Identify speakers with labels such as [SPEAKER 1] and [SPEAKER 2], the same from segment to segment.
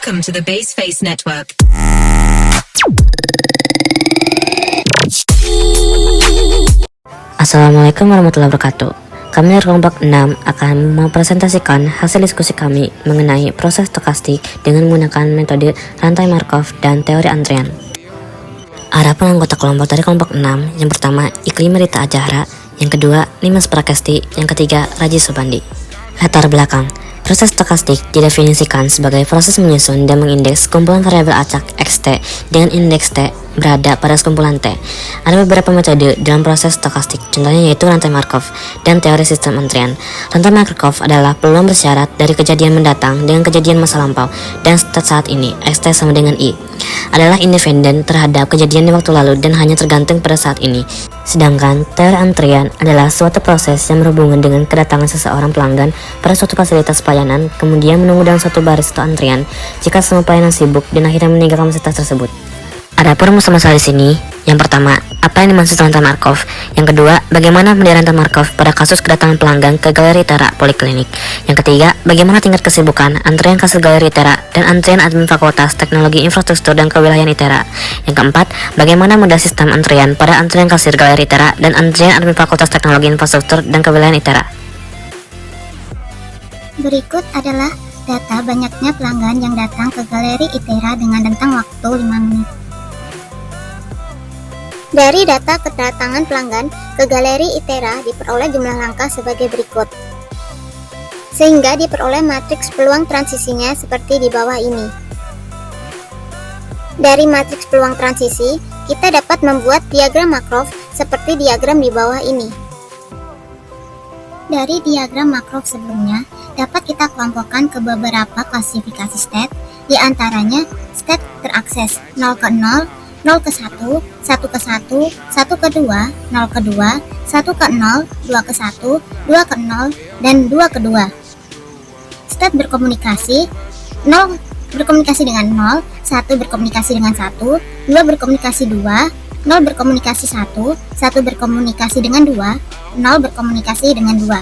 [SPEAKER 1] Welcome to the Baseface Network.
[SPEAKER 2] Assalamualaikum warahmatullahi wabarakatuh. Kami dari kelompok 6 akan mempresentasikan hasil diskusi kami mengenai proses stokastik dengan menggunakan metode rantai Markov dan teori antrian. Adapun anggota kelompok dari kelompok 6, yang pertama Iklim Rita Ajahra, yang kedua Nimas Prakesti, yang ketiga Raji Sobandi. Latar belakang. Proses stokastik didefinisikan sebagai proses menyusun dan mengindeks kumpulan variabel acak XT dengan indeks T berada pada sekumpulan T. Ada beberapa metode dalam proses stokastik, contohnya yaitu rantai Markov dan teori sistem antrian. Rantai Markov adalah peluang bersyarat dari kejadian mendatang dengan kejadian masa lampau, dan state saat ini, XT sama dengan I, adalah independen terhadap kejadian di waktu lalu dan hanya tergantung pada saat ini. Sedangkan teori antrian adalah suatu proses yang berhubungan dengan kedatangan seseorang pelanggan pada suatu fasilitas pelayanan, kemudian menunggu dalam suatu baris atau antrian jika semua pelayanan sibuk dan akhirnya meninggalkan fasilitas tersebut. Adapun rumus masalah di sini, yang pertama, apa yang dimaksud rantai Markov? Yang kedua, bagaimana pendirian rantai Markov pada kasus kedatangan pelanggan ke Galeri Tera Poliklinik? Yang ketiga, bagaimana tingkat kesibukan antrian kasir Galeri Tera dan antrian admin Fakultas Teknologi Infrastruktur dan Kewilayahan ITERA? Yang keempat, bagaimana model sistem antrian pada antrian kasir Galeri Tera dan antrian admin Fakultas Teknologi Infrastruktur dan Kewilayahan ITERA?
[SPEAKER 3] Berikut adalah data banyaknya pelanggan yang datang ke Galeri ITERA dengan rentang waktu 5 menit. Dari data kedatangan pelanggan ke Galeri ITERA diperoleh jumlah langkah sebagai berikut, sehingga diperoleh matriks peluang transisinya seperti di bawah ini. Dari matriks peluang transisi, kita dapat membuat diagram Markov seperti diagram di bawah ini. Dari diagram Markov sebelumnya, dapat kita kelompokkan ke beberapa klasifikasi state, di antaranya state terakses 0 ke 0, 0 ke 1, 1 ke 1, 1 ke 2, 0 ke 2, 1 ke 0, 2 ke 1, 2 ke 0, dan 2 ke 2. State berkomunikasi, 0 berkomunikasi dengan 0, 1 berkomunikasi dengan 1, 2 berkomunikasi 2, 0 berkomunikasi 1, 1 berkomunikasi dengan 2, 0 berkomunikasi dengan 2.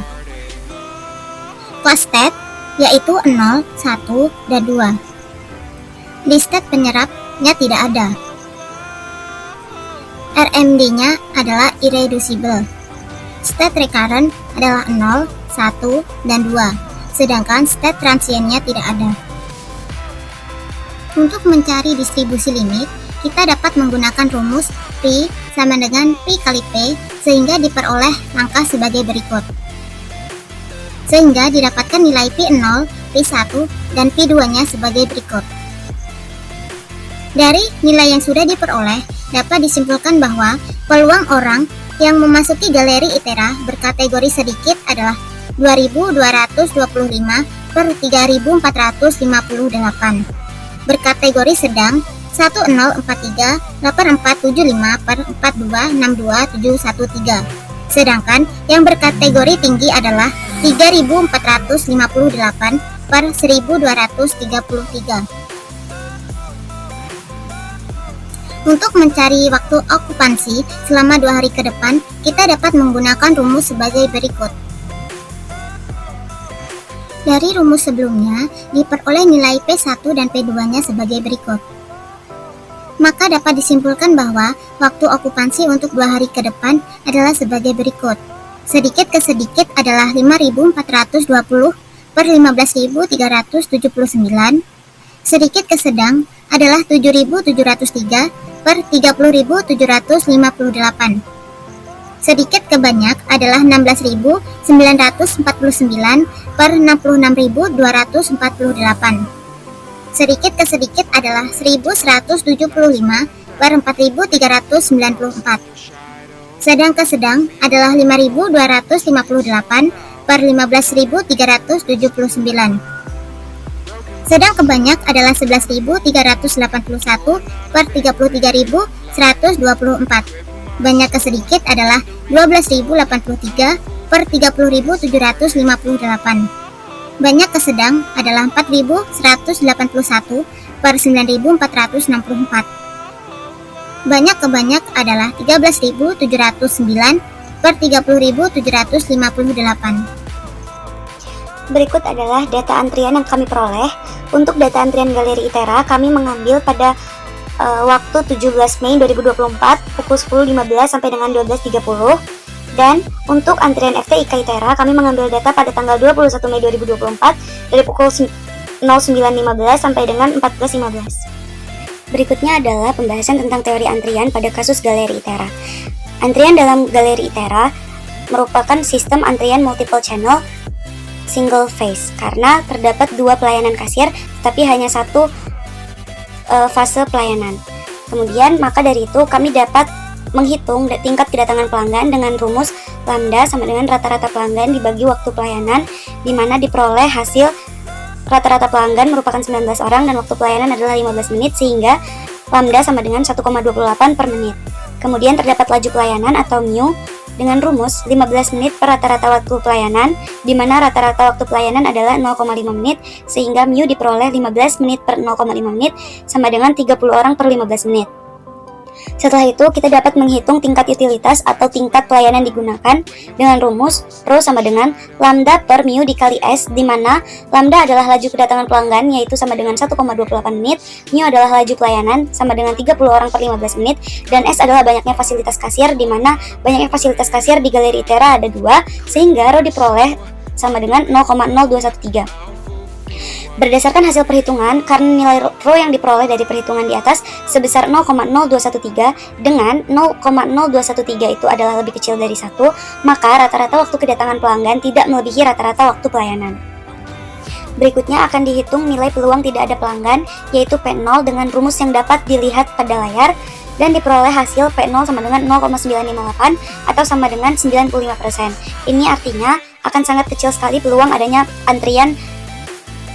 [SPEAKER 3] Kelas state yaitu 0, 1, dan 2. Di state penyerapnya tidak ada. RMD-nya adalah irreducible. State recurrent adalah 0, 1, dan 2, sedangkan state transientnya tidak ada. Untuk mencari distribusi limit, kita dapat menggunakan rumus P sama dengan P kali P, sehingga diperoleh langkah sebagai berikut. Sehingga didapatkan nilai P0, P1, dan P2-nya sebagai berikut. Dari nilai yang sudah diperoleh, dapat disimpulkan bahwa peluang orang yang memasuki Galeri ITERA berkategori sedikit adalah 2.225 per 3.458. Berkategori sedang 1043 8475 per 4262713. Sedangkan yang berkategori tinggi adalah 3.458 per 1.233. Untuk mencari waktu okupansi selama 2 hari ke depan, kita dapat menggunakan rumus sebagai berikut. Dari rumus sebelumnya, diperoleh nilai P1 dan P2-nya sebagai berikut. Maka dapat disimpulkan bahwa waktu okupansi untuk 2 hari ke depan adalah sebagai berikut. Sedikit ke sedikit adalah 5.420 per 15.379. Sedikit ke sedang adalah 7.703 per 30.758. Sedikit ke banyak adalah 16.949 per 66.248. Sedikit ke sedikit adalah 1.175 per 4.394. Sedang ke sedang adalah 5.258 per 15.379. Sedang ke banyak adalah 11.381 per 33.124. Banyak ke sedikit adalah 12.083 per 30.758. Banyak ke sedang adalah 4.181 per 9.464. Banyak ke banyak adalah 13.709 per 30.758. Berikut adalah data antrian yang kami peroleh. Untuk data antrian Galeri ITERA, kami mengambil pada waktu 17 Mei 2024 pukul 10.15 sampai dengan 12.30. Dan untuk antrian FTIK ITERA, kami mengambil data pada tanggal 21 Mei 2024 dari pukul 09.15 sampai dengan 14.15. Berikutnya adalah pembahasan tentang teori antrian pada kasus Galeri ITERA. Antrian dalam Galeri ITERA merupakan sistem antrian multiple channel single phase karena terdapat dua pelayanan kasir tapi hanya satu fase pelayanan. Kemudian maka dari itu kami dapat menghitung tingkat kedatangan pelanggan dengan rumus lambda sama dengan rata-rata pelanggan dibagi waktu pelayanan, di mana diperoleh hasil rata-rata pelanggan merupakan 19 orang dan waktu pelayanan adalah 15 menit sehingga lambda sama dengan 1,28 per menit. Kemudian terdapat laju pelayanan atau mu dengan rumus 15 menit per rata-rata waktu pelayanan, di mana rata-rata waktu pelayanan adalah 0,5 menit, sehingga mu diperoleh 15 menit per 0,5 menit sama dengan 30 orang per 15 menit. Setelah itu, kita dapat menghitung tingkat utilitas atau tingkat pelayanan digunakan dengan rumus Rho sama dengan lambda per mu dikali S, di mana lambda adalah laju kedatangan pelanggan yaitu sama dengan 1,28 menit, mu adalah laju pelayanan sama dengan 30 orang per 15 menit, dan S adalah banyaknya fasilitas kasir, di mana banyaknya fasilitas kasir di Galeri ITERA ada 2, sehingga Rho diperoleh sama dengan 0,0213. Berdasarkan hasil perhitungan, karena nilai Rho yang diperoleh dari perhitungan di atas sebesar 0,0213 dengan 0,0213 itu adalah lebih kecil dari 1, maka rata-rata waktu kedatangan pelanggan tidak melebihi rata-rata waktu pelayanan. Berikutnya akan dihitung nilai peluang tidak ada pelanggan, yaitu P0 dengan rumus yang dapat dilihat pada layar, dan diperoleh hasil P0 sama dengan 0,958 atau sama dengan 95%. Ini artinya akan sangat kecil sekali peluang adanya antrian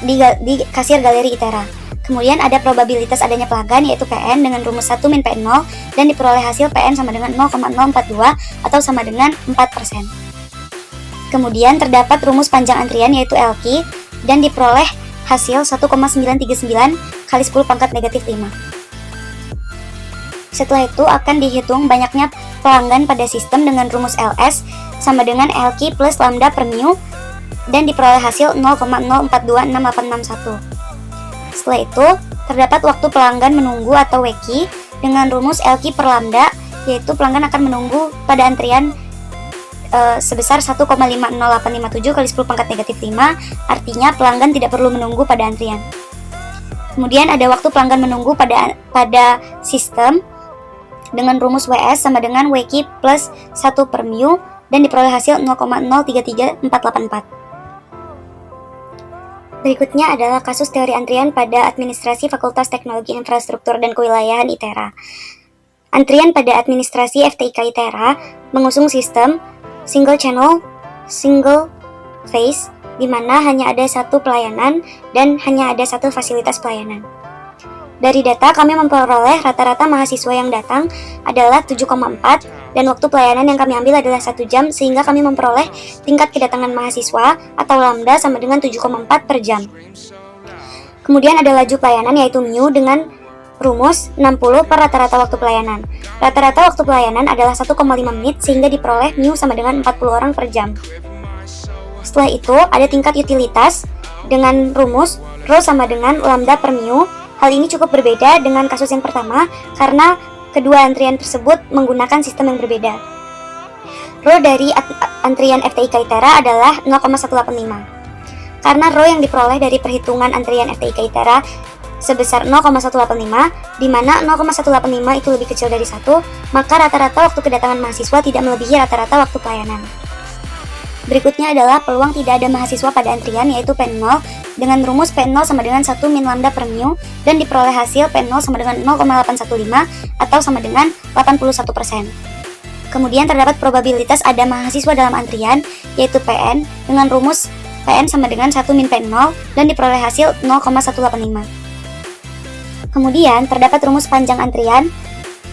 [SPEAKER 3] di kasir Galeri ITERA. Kemudian ada probabilitas adanya pelanggan yaitu PN dengan rumus 1 min P0 dan diperoleh hasil PN sama dengan 0,042 atau sama dengan 4%. Kemudian terdapat rumus panjang antrian yaitu LQ dan diperoleh hasil 1,939 kali 10 pangkat negatif 5. Setelah itu akan dihitung banyaknya pelanggan pada sistem dengan rumus LS sama dengan LQ plus lambda per mu dan diperoleh hasil 0,04268861. Setelah itu, terdapat waktu pelanggan menunggu atau WQ dengan rumus LQ per lambda, yaitu pelanggan akan menunggu pada antrian sebesar 1,50857 kali 10 pangkat negatif 5, artinya pelanggan tidak perlu menunggu pada antrian. Kemudian ada waktu pelanggan menunggu pada sistem dengan rumus WS sama dengan WQ plus 1 per mu dan diperoleh hasil 0,033484. Berikutnya adalah kasus teori antrian pada administrasi Fakultas Teknologi Infrastruktur dan Kewilayahan ITERA. Antrian pada administrasi FTIK ITERA mengusung sistem single channel, single phase, di mana hanya ada satu pelayanan dan hanya ada satu fasilitas pelayanan. Dari data kami memperoleh rata-rata mahasiswa yang datang adalah 7,4 dan waktu pelayanan yang kami ambil adalah 1 jam sehingga kami memperoleh tingkat kedatangan mahasiswa atau lambda sama dengan 7,4 per jam. Kemudian ada laju pelayanan yaitu mu dengan rumus 60 per rata-rata waktu pelayanan. Rata-rata waktu pelayanan adalah 1,5 menit sehingga diperoleh mu sama dengan 40 orang per jam. Setelah itu ada tingkat utilitas dengan rumus Rho sama dengan lambda per mu. Hal ini cukup berbeda dengan kasus yang pertama karena kedua antrian tersebut menggunakan sistem yang berbeda. Rho dari antrian FTIK ITERA adalah 0,185. Karena Rho yang diperoleh dari perhitungan antrian FTIK ITERA sebesar 0,185, di mana 0,185 itu lebih kecil dari 1, maka rata-rata waktu kedatangan mahasiswa tidak melebihi rata-rata waktu pelayanan. Berikutnya adalah peluang tidak ada mahasiswa pada antrian yaitu P0 dengan rumus P0 sama dengan 1 min lambda per mu dan diperoleh hasil P0 sama dengan 0,815 atau sama dengan 81%. Kemudian terdapat probabilitas ada mahasiswa dalam antrian yaitu PN dengan rumus PN sama dengan 1 min P0 dan diperoleh hasil 0,185. Kemudian terdapat rumus panjang antrian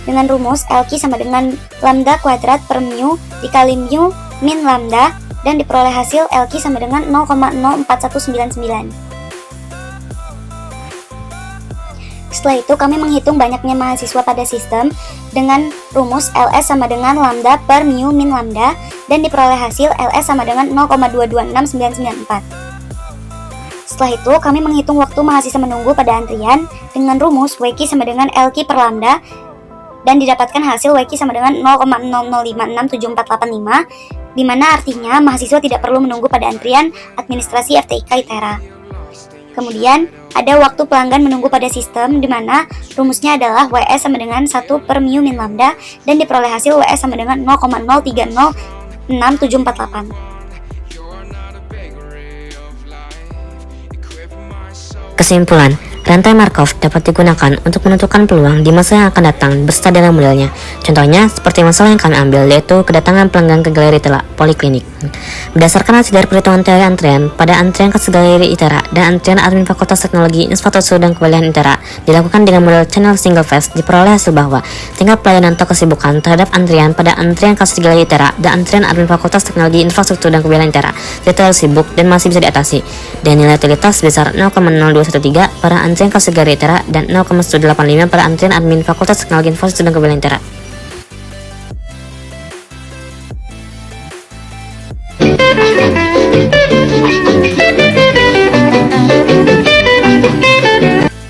[SPEAKER 3] dengan rumus LQ sama dengan lambda kuadrat per mu dikali mu min lambda dan diperoleh hasil LQ sama dengan 0,04199. Setelah itu kami menghitung banyaknya mahasiswa pada sistem dengan rumus LS sama dengan lambda per mu min lambda dan diperoleh hasil LS sama dengan 0,226994.
[SPEAKER 4] Setelah itu, kami menghitung waktu mahasiswa menunggu pada antrian dengan rumus WQ sama dengan LQ per lambda dan didapatkan hasil WQ sama dengan 0,00567485, di mana artinya mahasiswa tidak perlu menunggu pada antrian administrasi FTIK ITERA. Kemudian, ada waktu pelanggan menunggu pada sistem, di mana rumusnya adalah WS sama dengan 1 per mu min lambda dan diperoleh hasil WS sama dengan 0,03066748.
[SPEAKER 2] Kesimpulan, rantai Markov dapat digunakan untuk menentukan peluang di masa yang akan datang beserta dalam modelnya. Contohnya, seperti masalah yang kami ambil, yaitu kedatangan pelanggan ke galeri telak poliklinik. Berdasarkan hasil dari perhitungan teori antrian, pada antrian ke galeri ITERA dan antrian admin Fakultas Teknologi, Infrastruktur dan Kewalian ITERA dilakukan dengan model channel single phase, diperoleh hasil bahwa tingkat pelayanan atau kesibukan terhadap antrian pada antrian kasus galeri ITERA dan antrian admin Fakultas Teknologi, Infrastruktur dan Kewalian ITERA tidak terlalu sibuk dan masih bisa diatasi, dan nilai utilitas sebesar 0,0213 pada antrian kasus galeri ITERA dan 0,185 pada antrian admin Fakultas Teknologi, Infrastruktur dan Kewalian ITERA.
[SPEAKER 3] Thank you.